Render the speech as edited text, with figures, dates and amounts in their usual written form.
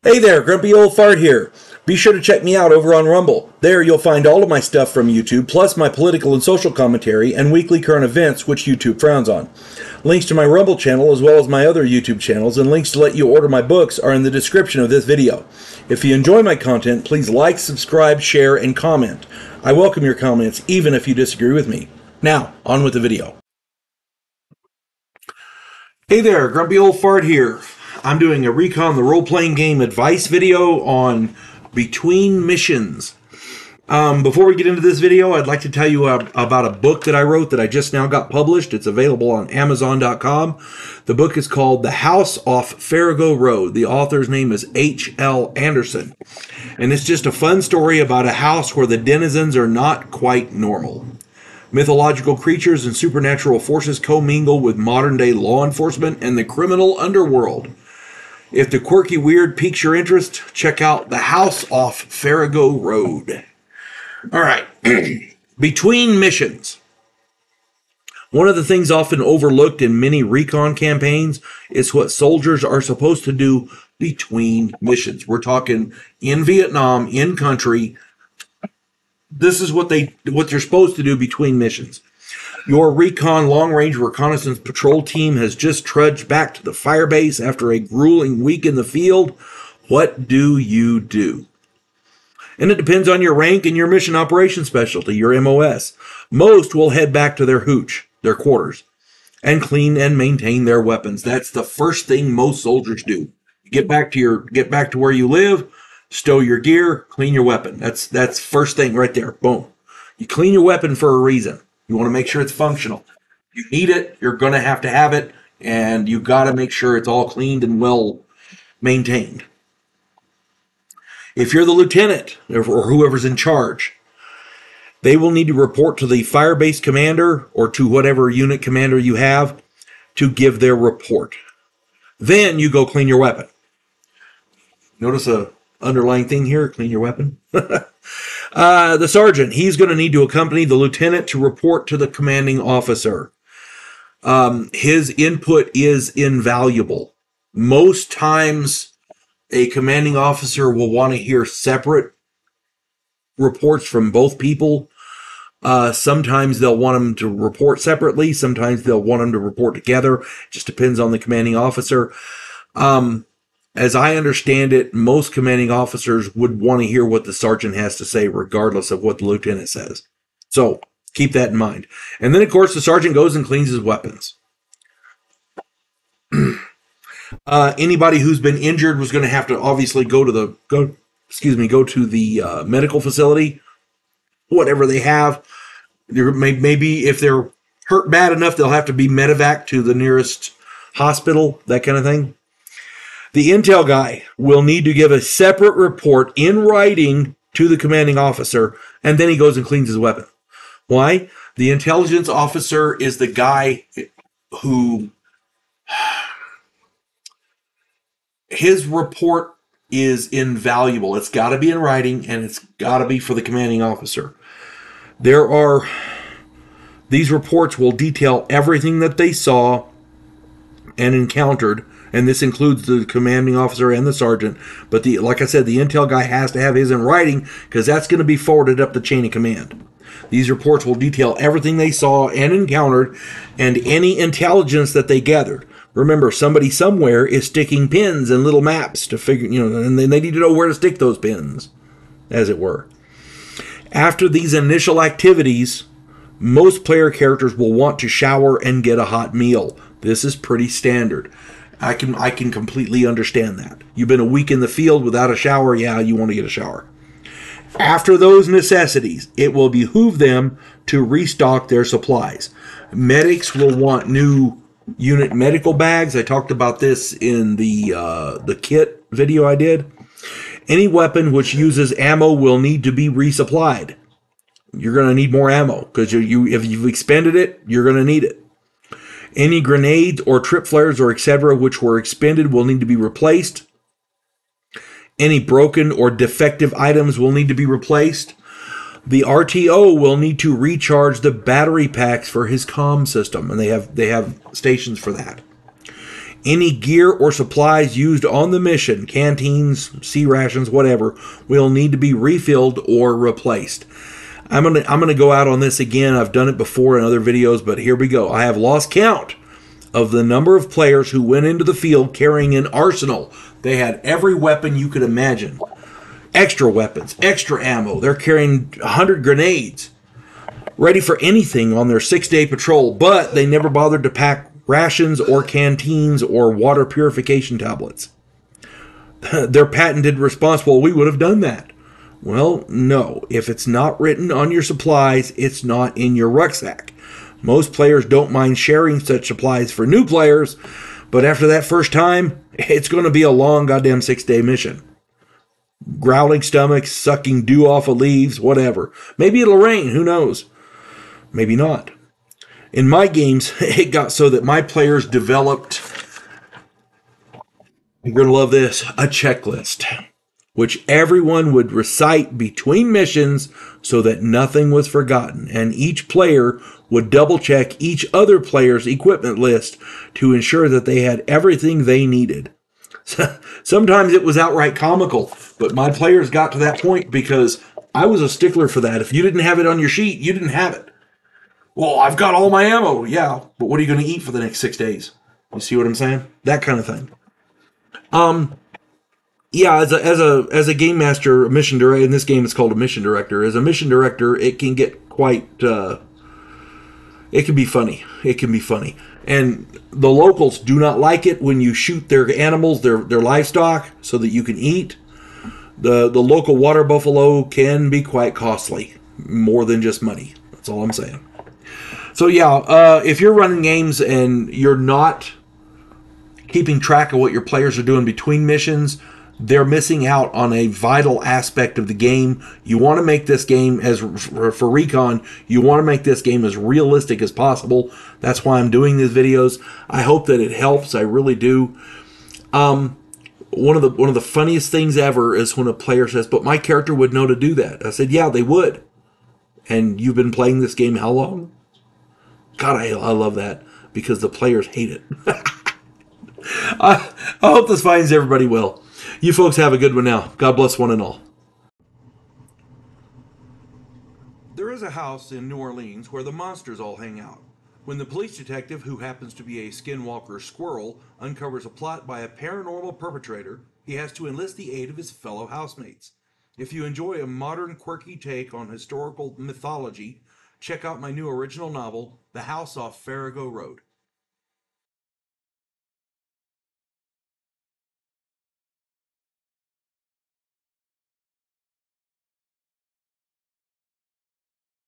Hey there, Grumpy Old Fart here. Be sure to check me out over on Rumble. There you'll find all of my stuff from YouTube, plus my political and social commentary and weekly current events, which YouTube frowns on. Links to my Rumble channel, as well as my other YouTube channels, and links to let you order my books are in the description of this video. If you enjoy my content, please like, subscribe, share, and comment. I welcome your comments, even if you disagree with me. Now, on with the video. Hey there, Grumpy Old Fart here. I'm doing a Recon the Role-Playing Game advice video on Between Missions. Before we get into this video, I'd like to tell you about a book that I wrote that I just now got published. It's available on Amazon.com. The book is called The House Off Farrago Road. The author's name is H.L. Anderson. And it's just a fun story about a house where the denizens are not quite normal. Mythological creatures and supernatural forces commingle with modern-day law enforcement and the criminal underworld. If the quirky weird piques your interest, check out The House Off Farrago Road. All right, Between Missions. One of the things often overlooked in many recon campaigns is what soldiers are supposed to do between missions. We're talking in Vietnam, in country. This is what they're supposed to do between missions. Your recon long-range reconnaissance patrol team has just trudged back to the firebase after a grueling week in the field. What do you do? And it depends on your rank and your mission operation specialty, your MOS. Most will head back to their hooch, their quarters, and clean and maintain their weapons. That's the first thing most soldiers do. Get back to where you live, stow your gear, clean your weapon. That's first thing right there. Boom. You clean your weapon for a reason. You want to make sure it's functional. You need it, you're going to have it, and you got to make sure it's all cleaned and well maintained. If you're the lieutenant or whoever's in charge, they will need to report to the firebase commander or to whatever unit commander you have to give their report. Then you go clean your weapon. Notice a underlying thing here, clean your weapon. The sergeant, he's going to need to accompany the lieutenant to report to the commanding officer. His input is invaluable. Most times, a commanding officer will want to hear separate reports from both people. Sometimes they'll want them to report separately. Sometimes they'll want them to report together. It just depends on the commanding officer. As I understand it, most commanding officers would want to hear what the sergeant has to say, regardless of what the lieutenant says. So keep that in mind. And then, of course, the sergeant goes and cleans his weapons. Anybody who's been injured was going to have to obviously go to the medical facility, whatever they have. Maybe if they're hurt bad enough, they'll have to be medevac to the nearest hospital, that kind of thing. The intel guy will need to give a separate report in writing to the commanding officer, and then he goes and cleans his weapon. Why? The intelligence officer is the guy who... his report is invaluable. It's got to be in writing, and it's got to be for the commanding officer. These reports will detail everything that they saw and encountered, and this includes the commanding officer and the sergeant. But like I said, the intel guy has to have his in writing because that's going to be forwarded up the chain of command. These reports will detail everything they saw and encountered and any intelligence that they gathered. Remember, somebody somewhere is sticking pins and little maps to figure, and they need to know where to stick those pins, as it were. After these initial activities, most player characters will want to shower and get a hot meal. This is pretty standard. I can completely understand that. You've been a week in the field without a shower, yeah, you want to get a shower. After those necessities, it will behoove them to restock their supplies. Medics will want new unit medical bags. I talked about this in the kit video I did. Any weapon which uses ammo will need to be resupplied. You're going to need more ammo because if you've expended it, you're going to need it. Any grenades or trip flares or etc. which were expended will need to be replaced. Any broken or defective items will need to be replaced. The RTO will need to recharge the battery packs for his comm system, and they have stations for that. Any gear or supplies used on the mission, canteens, sea rations, whatever, will need to be refilled or replaced. I'm gonna go out on this again. I've done it before in other videos, but here we go. I have lost count of the number of players who went into the field carrying an arsenal. They had every weapon you could imagine. Extra weapons, extra ammo. They're carrying 100 grenades, ready for anything on their 6-day patrol, but they never bothered to pack rations or canteens or water purification tablets. Their patented response, well, we would have done that. Well, no. If it's not written on your supplies, it's not in your rucksack. Most players don't mind sharing such supplies for new players, but after that first time, it's going to be a long goddamn 6-day mission. Growling stomachs, sucking dew off of leaves, whatever. Maybe it'll rain, who knows? Maybe not. In my games, it got so that my players developed, you're going to love this, a checklist, which everyone would recite between missions so that nothing was forgotten. And each player would double check each other player's equipment list to ensure that they had everything they needed. Sometimes it was outright comical, but my players got to that point because I was a stickler for that. If you didn't have it on your sheet, you didn't have it. Well, I've got all my ammo. Yeah, but what are you going to eat for the next 6 days? You see what I'm saying? That kind of thing. Yeah, as a game master, a mission director, in this game it's called a mission director. As a mission director, it can get quite, it can be funny. It can be funny. And the locals do not like it when you shoot their animals, their livestock, so that you can eat. The local water buffalo can be quite costly, more than just money. That's all I'm saying. So yeah, if you're running games and you're not keeping track of what your players are doing between missions, they're missing out on a vital aspect of the game. You want to make this game, as for Recon, you want to make this game as realistic as possible. That's why I'm doing these videos. I hope that it helps. I really do. One of the funniest things ever is when a player says, "But my character would know to do that." I said, "Yeah, they would." And you've been playing this game how long? God, I love that because the players hate it. I hope this finds everybody well. You folks have a good one now. God bless one and all. There is a house in New Orleans where the monsters all hang out. When the police detective, who happens to be a skinwalker squirrel, uncovers a plot by a paranormal perpetrator, he has to enlist the aid of his fellow housemates. If you enjoy a modern, quirky take on historical mythology, check out my new original novel, The House Off Farrago Road.